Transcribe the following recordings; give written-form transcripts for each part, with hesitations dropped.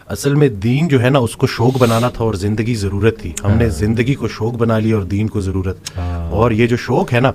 اصل میں دین جو ہے نا اس کو شوق بنانا تھا اور زندگی ضرورت تھی. ہم نے زندگی کو شوق بنا لی اور دین کو ضرورت. اور یہ جو شوق ہے نا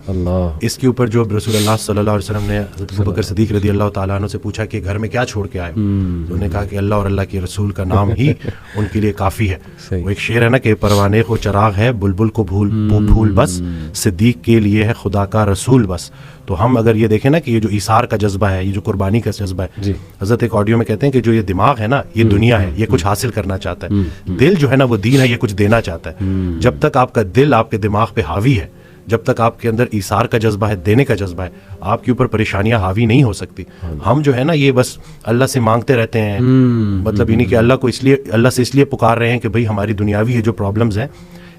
اس کے اوپر جو رسول اللہ صلی اللہ علیہ وسلم نے حضرت ابوبکر صدیق رضی اللہ تعالیٰ عنہ سے پوچھا کہ گھر میں کیا چھوڑ کے آئے, تو انہوں نے کہا کہ اللہ اور اللہ کے رسول کا نام ہی ان کے لیے کافی ہے. وہ ایک شعر ہے نا کہ پروانے کو چراغ ہے بلبل کو پھول بس, صدیق کے لیے ہے خدا کا رسول بس. تو ہم اگر یہ دیکھیں نا کہ یہ جو ایثار کا جذبہ ہے, یہ جو قربانی کا جذبہ ہے, حضرت ایک آڈیو میں کہتے ہیں کہ جو یہ دماغ ہے نا یہ دنیا ہے, یہ کچھ حاصل کرنا چاہتا ہے. دل جو ہے نا وہ دین ہے, یہ کچھ دینا چاہتا ہے. جب تک آپ کا دل آپ کے دماغ پہ حاوی ہے, جب تک آپ کے اندر ایثار کا جذبہ ہے, دینے کا جذبہ ہے, آپ کے اوپر پریشانیاں حاوی نہیں ہو سکتی. ہم جو ہے نا یہ بس اللہ سے مانگتے رہتے ہیں, مطلب یہ نہیں کہ اللہ سے اس لیے پکار رہے ہیں کہ بھئی ہماری دنیاوی یہ جو پرابلمز ہیں.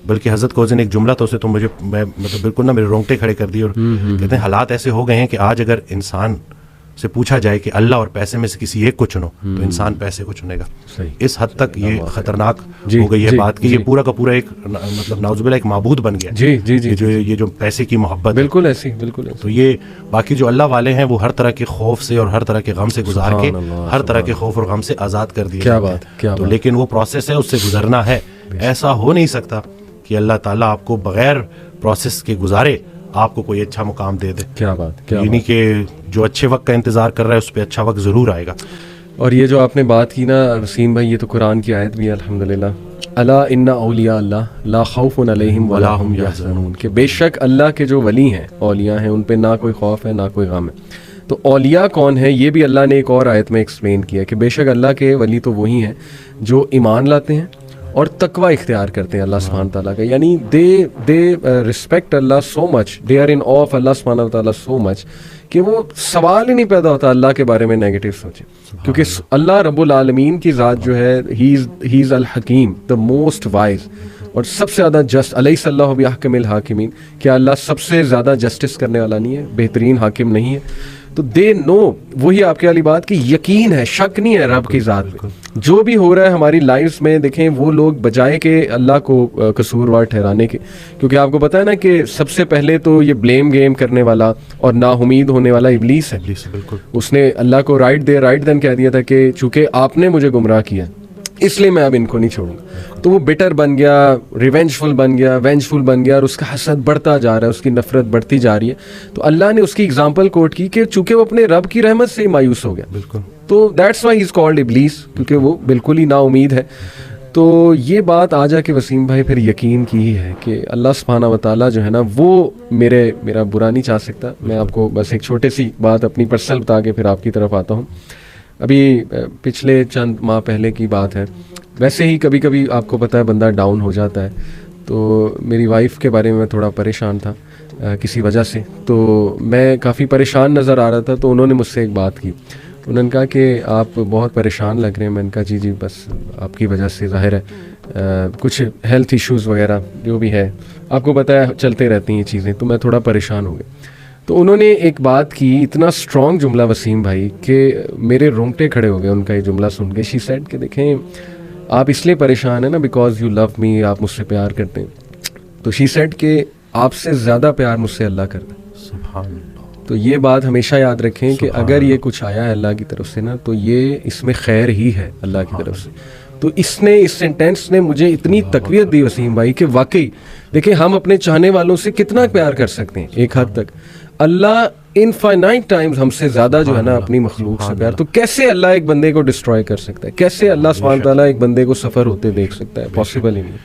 بلکہ حضرت کو ایک جملہ تو اسے تو مجھے مطلب بالکل نا میرے رونگٹے کھڑے کر دیے, اور کہتے ہیں حالات ایسے ہو گئے ہیں کہ آج اگر انسان سے پوچھا جائے کہ اللہ اور پیسے میں سے کسی ایک کو چنو تو انسان پیسے کو چنے گا. اس حد تک یہ خطرناک ہو گئی ہے بات کہ یہ پورا کا پورا ایک مطلب نعوذ باللہ ایک معبود بن گیا. یہ جو پیسے کی محبت بالکل ایسی. تو یہ باقی جو اللہ والے ہیں وہ ہر طرح کے خوف سے اور ہر طرح کے غم سے گزار کے ہر طرح کے خوف اور غم سے آزاد کر دیے. کیا بات. تو لیکن وہ پروسیس ہے, اس سے گزرنا ہے. ایسا ہو نہیں سکتا کہ اللہ تعالیٰ آپ کو بغیر پروسیس کے گزارے آپ کو کوئی اچھا مقام دے دے. کیا بات. یعنی کہ جو اچھے وقت کا انتظار کر رہا ہے اس پہ اچھا وقت ضرور آئے گا. اور یہ جو آپ نے بات کی نا وسیم بھائی, یہ تو قرآن کی آیت بھی ہے الحمدللہ, الا ان اولیاء اللہ لا خوف علیہم ولا هم یحزنون, کہ بے شک اللہ کے جو ولی ہیں, اولیاء ہیں, ان پہ نہ کوئی خوف ہے نہ کوئی غم ہے. تو اولیاء کون ہے یہ بھی اللہ نے ایک اور آیت میں ایکسپلین کیا کہ بے شک اللہ کے ولی تو وہی ہیں جو ایمان لاتے ہیں اور تقوی اختیار کرتے ہیں اللہ سبحانہ تعالیٰ کا. یعنی the respect Allah so much, they are in awe of Allah سبحانہ تعالیٰ سو مچ کہ وہ سوال ہی نہیں پیدا ہوتا اللہ کے بارے میں نیگیٹو سوچے, کیونکہ اللہ رب العالمین کی ذات جو ہے ہی از الحکیم, دا موسٹ وائز اور سب سے زیادہ جسٹ. الیس اللہ باحکم الحاکمین, کیا اللہ سب سے زیادہ جسٹس کرنے والا نہیں ہے, بہترین حاکم نہیں ہے؟ تو دے نو, وہی آپ کی والی بات کہ یقین ہے, شک نہیں ہے رب کی ذات میں. جو بھی ہو رہا ہے ہماری لائف میں, دیکھیں وہ لوگ بجائے کہ اللہ کو قصوروار ٹھہرانے کے, کیونکہ آپ کو پتہ ہے نا کہ سب سے پہلے تو یہ بلیم گیم کرنے والا اور نا امید ہونے والا ابلیس ہے. اس نے اللہ کو رائٹ دین کہہ دیا تھا کہ چونکہ آپ نے مجھے گمراہ کیا اس لیے میں اب ان کو نہیں چھوڑوں گا. تو وہ بٹر بن گیا, ریونجفل بن گیا, وینجفل بن گیا, اور اس کا حسد بڑھتا جا رہا ہے, اس کی نفرت بڑھتی جا رہی ہے. تو اللہ نے اس کی اگزامپل کوٹ کی کہ چونکہ وہ اپنے رب کی رحمت سے مایوس ہو گیا, بالکل, تو that's why he is called ابلیس, کیونکہ وہ بالکل ہی نا امید ہے. تو یہ بات آ جا کے وسیم بھائی پھر یقین کی ہی ہے کہ اللہ سبحانہ و تعالیٰ جو ہے نا وہ میرا برا نہیں چاہ سکتا. میں آپ کو بس ایک چھوٹی سی بات اپنی پرسنل بتا کے پھر آپ کی طرف آتا ہوں. ابھی پچھلے چند ماہ پہلے کی بات ہے, ویسے ہی کبھی کبھی آپ کو پتہ ہے بندہ ڈاؤن ہو جاتا ہے. تو میری وائف کے بارے میں تھوڑا پریشان تھا کسی وجہ سے, تو میں کافی پریشان نظر آ رہا تھا. تو انہوں نے مجھ سے ایک بات کی, انہوں نے کہا کہ آپ بہت پریشان لگ رہے ہیں. میں نے کہا جی بس آپ کی وجہ سے, ظاہر ہے کچھ ہیلتھ ایشوز وغیرہ جو بھی ہے, آپ کو پتہ ہے چلتے رہتی ہیں یہ چیزیں, تو میں تھوڑا پریشان ہو گیا. تو انہوں نے ایک بات کی, اتنا اسٹرانگ جملہ وسیم بھائی کہ میرے رونگٹے کھڑے ہو گئے ان کا یہ جملہ سن کے. شی سیڈ کہ دیکھیں آپ اس لیے پریشان ہیں نا بیکاز یو لو می, آپ مجھ سے پیار کرتے ہیں. تو شی سیڈ کہ آپ سے زیادہ پیار مجھ سے اللہ کرتا ہے. سبحان اللہ. تو یہ بات ہمیشہ یاد رکھیں کہ اگر یہ کچھ آیا ہے اللہ کی طرف سے نا, تو یہ اس میں خیر ہی ہے اللہ کی طرف سے. تو اس سینٹینس نے مجھے اتنی تقویت دی وسیم بھائی کہ واقعی دیکھیں ہم اپنے چاہنے والوں سے کتنا پیار کر سکتے ہیں ایک حد تک. اللہ انفائنائٹ ٹائمز ہم سے زیادہ جو ہے نا اپنی مخلوق سے پیار. تو کیسے اللہ ایک بندے کو ڈسٹروائے کر سکتا ہے, کیسے اللہ سبحانہ تعالیٰ ایک بندے کو سفر ہوتے دیکھ سکتا ہے؟ پاسبل ہی نہیں.